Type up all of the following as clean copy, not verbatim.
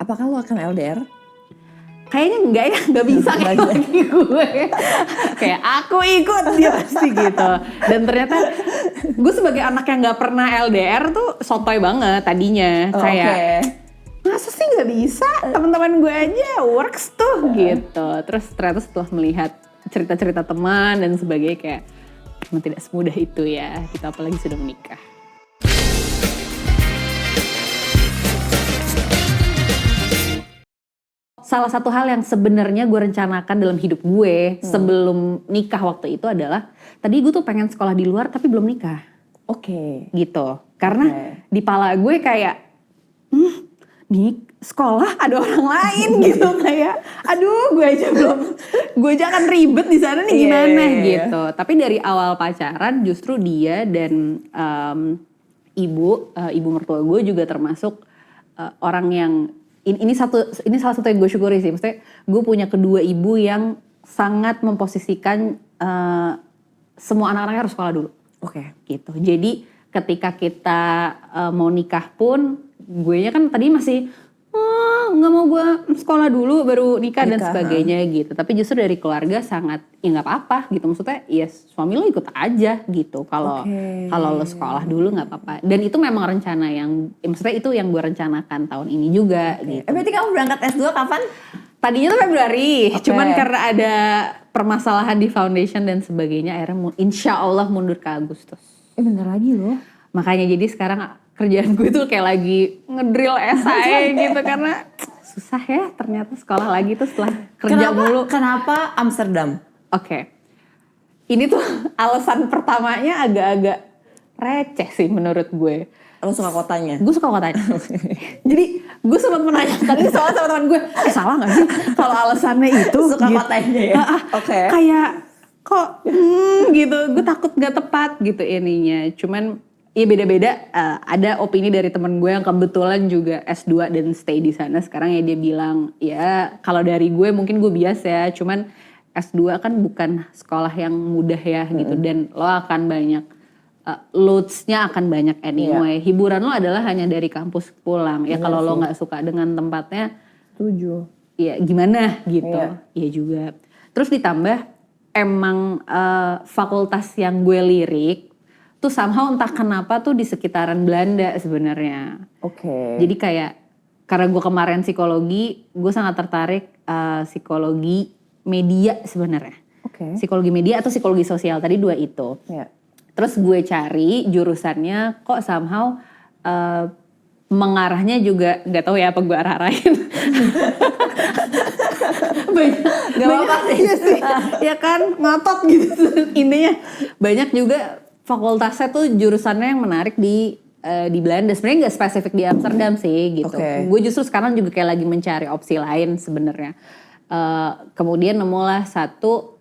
Apakah lo akan LDR? Kayaknya enggak ya, nggak bisa kayak lagi gue. Kayak aku ikut dia pasti gitu. Dan ternyata gue sebagai anak yang nggak pernah LDR tuh sotoy banget tadinya. Kayak masa sih nggak bisa, teman-teman gue aja works tuh gitu. Terus ternyata setelah melihat cerita-cerita teman dan sebagainya kayak memang tidak semudah itu ya, kita apalagi sudah menikah. Salah satu hal yang sebenarnya gue rencanakan dalam hidup gue sebelum nikah waktu itu adalah tadi gue tuh pengen sekolah di luar tapi belum nikah. Gitu. Karena di pala gue kayak nih sekolah ada orang lain gitu kayak aduh gue aja akan ribet di sana nih gimana gitu. Tapi dari awal pacaran justru dia dan ibu mertua gue juga termasuk orang yang ini salah satu yang gue syukuri sih. Maksudnya gue punya kedua ibu yang sangat memposisikan semua anak-anaknya harus sekolah dulu. Gitu. Jadi ketika kita mau nikah pun gue kan tadi masih nggak mau gue sekolah dulu baru nikah dan sebagainya gitu. Tapi justru dari keluarga sangat ya nggak apa-apa gitu. Maksudnya ya suami lo ikut aja gitu. Kalau lo sekolah dulu nggak apa-apa. Dan itu memang rencana yang maksudnya itu yang gue rencanakan tahun ini juga gitu. Berarti kamu berangkat S2 kapan? Tadinya tuh Februari. Cuman karena ada permasalahan di foundation dan sebagainya akhirnya insya Allah mundur ke Agustus. Bentar lagi loh. Makanya jadi sekarang kerjaan gue tuh kayak lagi ngedrill esai gitu karena susah ya ternyata sekolah lagi tuh setelah kerja mulu. Kenapa Amsterdam? Ini tuh alasan pertamanya agak-agak receh sih menurut gue. Lo suka kotanya? Gue suka kotanya. Jadi gue sempat menanyakan ini soal sama teman gue, salah gak sih kalau alasannya itu? Suka gitu. kotanya ya? Kayak kok gitu, gue takut gak tepat gitu ininya. Cuman ya beda-beda, ada opini dari teman gue yang kebetulan juga S2 dan stay di sana. Sekarang ya dia bilang, ya kalau dari gue mungkin gue biasa ya, cuman S2 kan bukan sekolah yang mudah ya gitu. Dan lo akan banyak, loads-nya akan banyak anyway. Hiburan lo adalah hanya dari kampus pulang. Ya kalau lo gak suka dengan tempatnya, setuju. Ya gimana gitu, iya juga. Terus ditambah emang fakultas yang gue lirik, tuh somehow entah kenapa tuh di sekitaran Belanda sebenarnya. Jadi kayak karena gue kemarin psikologi, gue sangat tertarik psikologi media sebenarnya. Psikologi media atau psikologi sosial, tadi dua itu. Terus gue cari jurusannya kok somehow mengarahnya juga nggak tahu ya apa gue arah-arahin. Gak apa-apa sih. Ya kan ngotot gitu. Intinya banyak juga fakultasnya tuh jurusannya yang menarik di Belanda. Sebenarnya nggak spesifik di Amsterdam sih gitu. Gue justru sekarang juga kayak lagi mencari opsi lain sebenarnya. Kemudian nemulah satu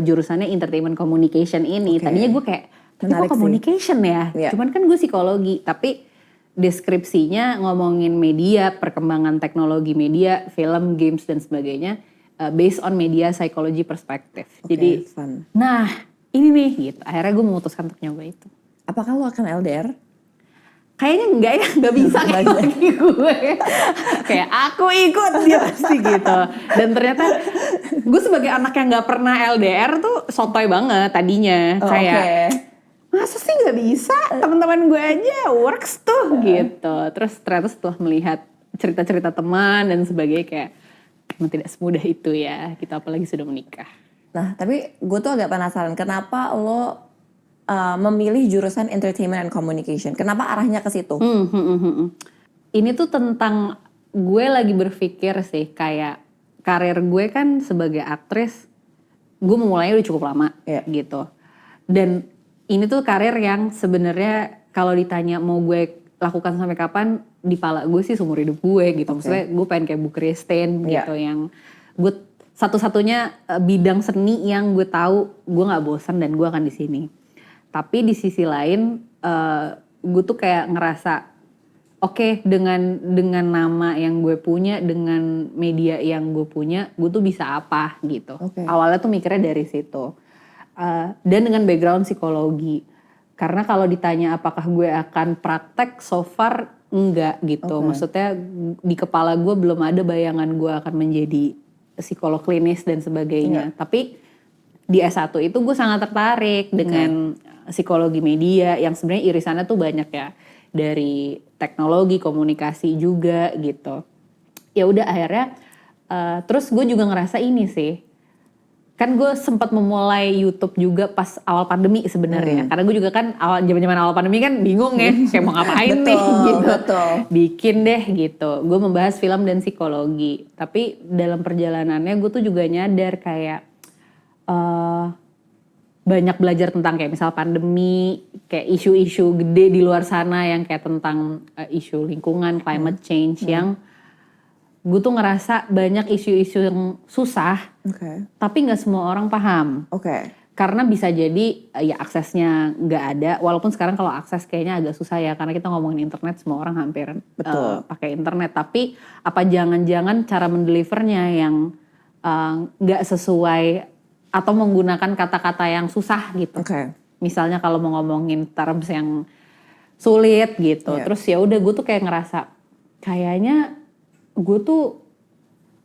jurusannya entertainment communication ini. Tadinya gue kayak tapi kok communication ya. Cuman kan gue psikologi. Tapi deskripsinya ngomongin media, perkembangan teknologi media, film, games dan sebagainya. Based on media psychology perspective. Jadi nah ini nih gitu. Akhirnya gue memutuskan untuk nyoba itu. Apakah lo akan LDR? Kayaknya enggak ya, nggak bisa kayak lagi gue. Kayak aku ikut dia pasti gitu. Dan ternyata gue sebagai anak yang nggak pernah LDR tuh sotoy banget tadinya. Kayak masa sih nggak bisa, teman-teman gue aja works tuh gitu. Terus ternyata setelah melihat cerita-cerita teman dan sebagainya kayak memang tidak semudah itu ya, kita apalagi sudah menikah. Nah, tapi gue tuh agak penasaran kenapa lo memilih jurusan entertainment and communication? Kenapa arahnya ke situ? Ini tuh tentang gue lagi berpikir sih kayak karir gue kan sebagai aktris, gue memulainya udah cukup lama gitu. Dan ini tuh karir yang sebenarnya kalau ditanya mau gue lakukan sampai kapan, di pala gue sih seumur hidup gue gitu. Maksudnya gue pengen kayak Bu Christine gitu yang gue satu-satunya bidang seni yang gue tahu gue nggak bosan dan gue akan di sini. Tapi di sisi lain gue tuh kayak ngerasa oke, dengan nama yang gue punya, dengan media yang gue punya, gue tuh bisa apa gitu. Awalnya tuh mikirnya dari situ. Dan dengan background psikologi. Karena kalau ditanya apakah gue akan praktek, so far enggak gitu. Maksudnya di kepala gue belum ada bayangan gue akan menjadi psikolog klinis dan sebagainya. Tapi di S1 itu gue sangat tertarik dengan psikologi media yang sebenarnya irisannya tuh banyak ya, dari teknologi, komunikasi juga gitu. Ya udah akhirnya terus gue juga ngerasa ini sih, kan gue sempat memulai YouTube juga pas awal pandemi sebenarnya, karena gue juga kan zaman awal pandemi kan bingung ya kayak mau ngapain nih gitu, bikin deh gitu. Gue membahas film dan psikologi, tapi dalam perjalanannya gue tuh juga nyadar kayak banyak belajar tentang kayak misal pandemi, kayak isu-isu gede di luar sana yang kayak tentang isu lingkungan, climate change yang gue tuh ngerasa banyak isu-isu yang susah, tapi nggak semua orang paham. Karena bisa jadi ya aksesnya nggak ada, walaupun sekarang kalau akses kayaknya agak susah ya, karena kita ngomongin internet semua orang hampir pakai internet. Tapi apa jangan-jangan cara mendelivernya yang nggak sesuai atau menggunakan kata-kata yang susah gitu. Misalnya kalau mau ngomongin terms yang sulit gitu, terus ya udah gue tuh kayak ngerasa kayaknya gue tuh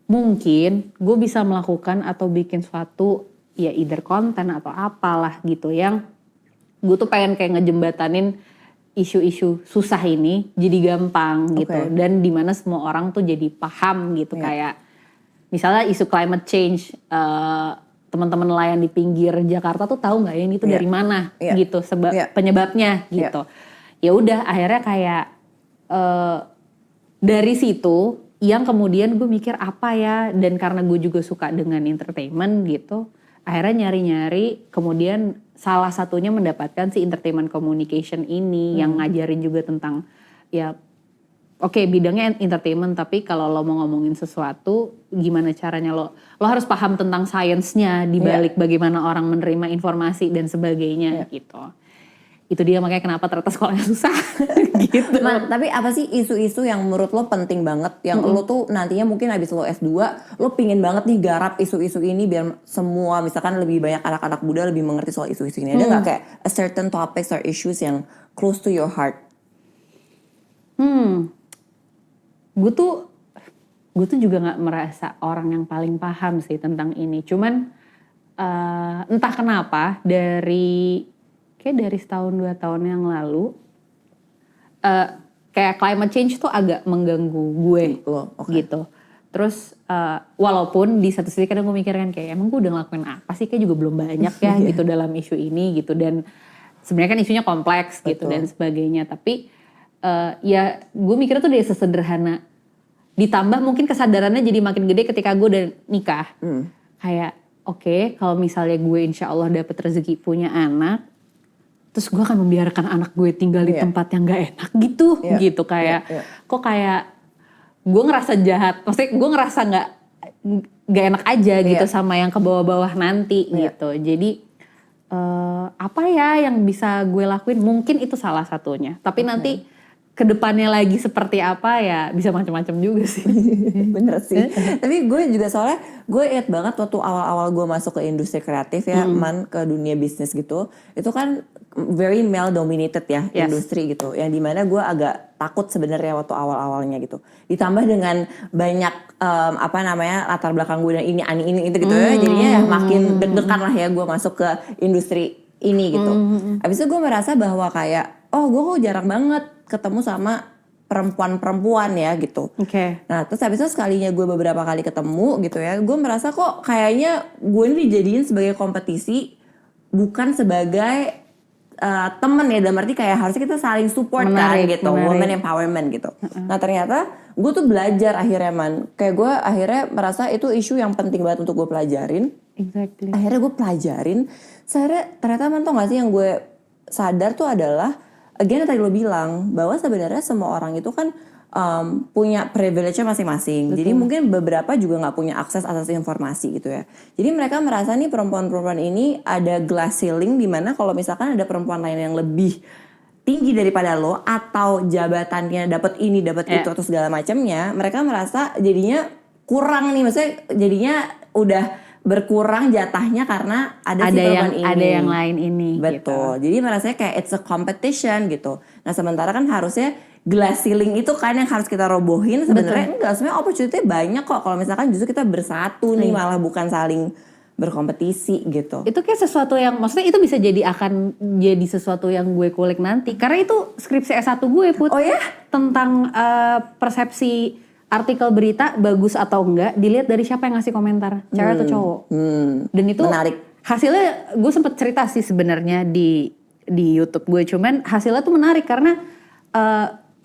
mungkin gue bisa melakukan atau bikin suatu ya either konten atau apalah gitu yang gue tuh pengen kayak ngejembatanin isu-isu susah ini jadi gampang gitu, dan dimana semua orang tuh jadi paham gitu. Kayak misalnya isu climate change, teman-teman nelayan di pinggir Jakarta tuh tahu nggak ya ini tuh dari mana gitu penyebabnya gitu. Ya udah akhirnya kayak dari situ yang kemudian gue mikir apa ya, dan karena gue juga suka dengan entertainment gitu, akhirnya nyari-nyari, kemudian salah satunya mendapatkan si entertainment communication ini yang ngajarin juga tentang ya bidangnya entertainment, tapi kalau lo mau ngomongin sesuatu gimana caranya lo harus paham tentang sainsnya di balik bagaimana orang menerima informasi dan sebagainya gitu. Itu dia makanya kenapa ternyata sekolahnya susah gitu. Tapi apa sih isu-isu yang menurut lo penting banget, yang lo tuh nantinya mungkin habis lo S2 lo pingin banget nih garap isu-isu ini biar semua misalkan lebih banyak anak-anak muda lebih mengerti soal isu-isu ini. Ada gak kayak a certain topics or issues yang close to your heart? Gue tuh juga gak merasa orang yang paling paham sih tentang ini. Cuman entah kenapa dari setahun 2 tahun yang lalu kayak climate change tuh agak mengganggu gue gitu. Terus walaupun di satu sisi kadang gue mikir kan kayak emang gue udah ngelakuin apa sih, kayak juga belum banyak ya gitu dalam isu ini gitu, dan sebenarnya kan isunya kompleks gitu dan sebagainya. Tapi ya gue mikir tuh dari sesederhana, ditambah mungkin kesadarannya jadi makin gede ketika gue udah nikah. Kayak kalau misalnya gue insya Allah dapet rezeki punya anak, terus gue akan membiarkan anak gue tinggal di tempat yang gak enak gitu. Gitu kayak kok kayak gue ngerasa jahat, maksudnya gue ngerasa gak enak aja gitu sama yang ke bawah-bawah nanti gitu. Jadi apa ya yang bisa gue lakuin, mungkin itu salah satunya. Tapi nanti kedepannya lagi seperti apa ya bisa macam-macam juga sih. Bener sih. Tapi gue juga soalnya gue ingat banget waktu awal-awal gue masuk ke industri kreatif ya, ke dunia bisnis gitu. Itu kan very male dominated ya industri gitu. Yang dimana gue agak takut sebenarnya waktu awal-awalnya gitu. Ditambah dengan banyak latar belakang gue dan ini itu gitu ya. Jadinya ya makin deg-degan lah ya gue masuk ke industri ini gitu. Abis itu gue merasa bahwa kayak gue kok jarang banget ketemu sama perempuan-perempuan ya gitu. Nah terus habis itu sekalinya gue beberapa kali ketemu gitu ya, gue merasa kok kayaknya gue ini dijadiin sebagai kompetisi, bukan sebagai temen ya, dalam arti kayak harusnya kita saling support kan gitu, women empowerment gitu. Nah ternyata gue tuh belajar akhirnya kayak gue akhirnya merasa itu isu yang penting banget untuk gue pelajarin. Akhirnya gue pelajarin, ternyata tau gak sih yang gue sadar tuh adalah again tadi lo bilang bahwa sebenarnya semua orang itu kan punya privilege-nya masing-masing. Jadi mungkin beberapa juga nggak punya akses atas informasi gitu ya. Jadi mereka merasa nih perempuan-perempuan ini ada glass ceiling, di mana kalau misalkan ada perempuan lain yang lebih tinggi daripada lo atau jabatannya dapat ini dapat itu atau segala macamnya, mereka merasa jadinya kurang nih, maksudnya jadinya udah berkurang jatahnya karena ada si perempuan ini. Ada yang lain ini. Betul. Gitu. Jadi merasanya kayak it's a competition gitu. Nah sementara kan harusnya glass ceiling itu kan yang harus kita robohin. Sebenarnya enggak, sebenarnya opportunity banyak kok kalau misalkan justru kita bersatu nih, malah bukan saling berkompetisi gitu. Itu kayak sesuatu yang, maksudnya itu bisa akan jadi sesuatu yang gue kulik nanti. Karena itu skripsi S1 gue, Put. Oh ya? Tentang persepsi artikel berita bagus atau enggak dilihat dari siapa yang ngasih komentar, cewek atau cowok. Dan itu menarik. Hasilnya gue sempet cerita sih sebenarnya di YouTube gue, cuman hasilnya tuh menarik karena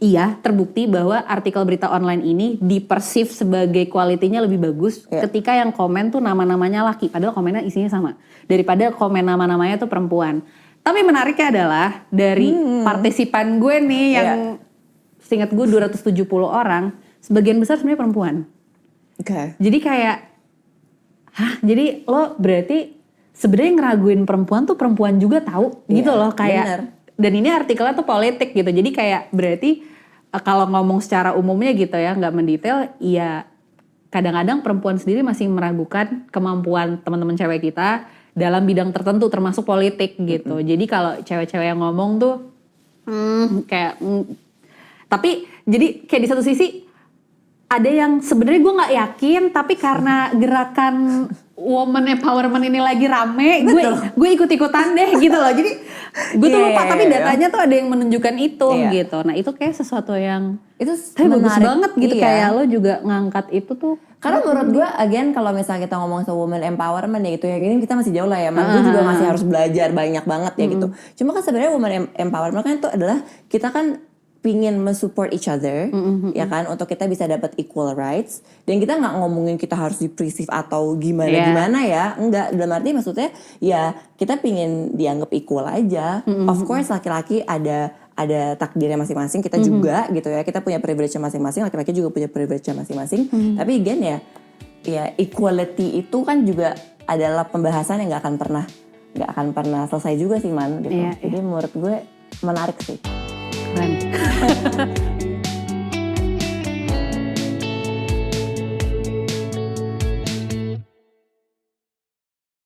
iya terbukti bahwa artikel berita online ini dipersif sebagai kualitinya lebih bagus ketika yang komen tuh nama-namanya laki, padahal komennya isinya sama, daripada komen nama-namanya tuh perempuan. Tapi menariknya adalah dari partisipan gue nih yang seingat gue 270 orang, sebagian besar sebenarnya perempuan. Oke. Jadi kayak, jadi lo berarti sebenarnya ngeraguin perempuan tuh perempuan juga tahu gitu loh kayak. Bener. Dan ini artikelnya tuh politik gitu. Jadi kayak berarti kalau ngomong secara umumnya gitu ya, nggak mendetail, ya kadang-kadang perempuan sendiri masih meragukan kemampuan teman-teman cewek kita dalam bidang tertentu termasuk politik gitu. Jadi kalau cewek-cewek yang ngomong tuh tapi jadi kayak di satu sisi ada yang sebenarnya gue nggak yakin, tapi karena gerakan woman empowerment ini lagi rame, gue ikut-ikutan deh gitu loh. Jadi gue tuh lupa, tapi datanya tuh ada yang menunjukkan itu gitu. Nah itu kayak sesuatu yang itu bagus banget gitu, kayak lo juga ngangkat itu tuh. Karena menurut gue, again kalau misalnya kita ngomong soal woman empowerment ya gitu ya, ini kita masih jauh lah ya, gue juga masih harus belajar banyak banget ya gitu. Cuma kan sebenarnya woman empowerment kan itu adalah kita kan pingin mensupport each other, ya kan, untuk kita bisa dapat equal rights, dan kita nggak ngomongin kita harus dipersif atau gimana ya, enggak, dalam arti maksudnya ya kita pingin dianggap equal aja. Of course laki-laki ada takdirnya masing-masing, kita juga gitu ya, kita punya privilege masing-masing, laki-laki juga punya privilege masing-masing. Tapi again ya equality itu kan juga adalah pembahasan yang nggak akan pernah selesai juga sih, Man gitu. Jadi menurut gue menarik sih. Keren.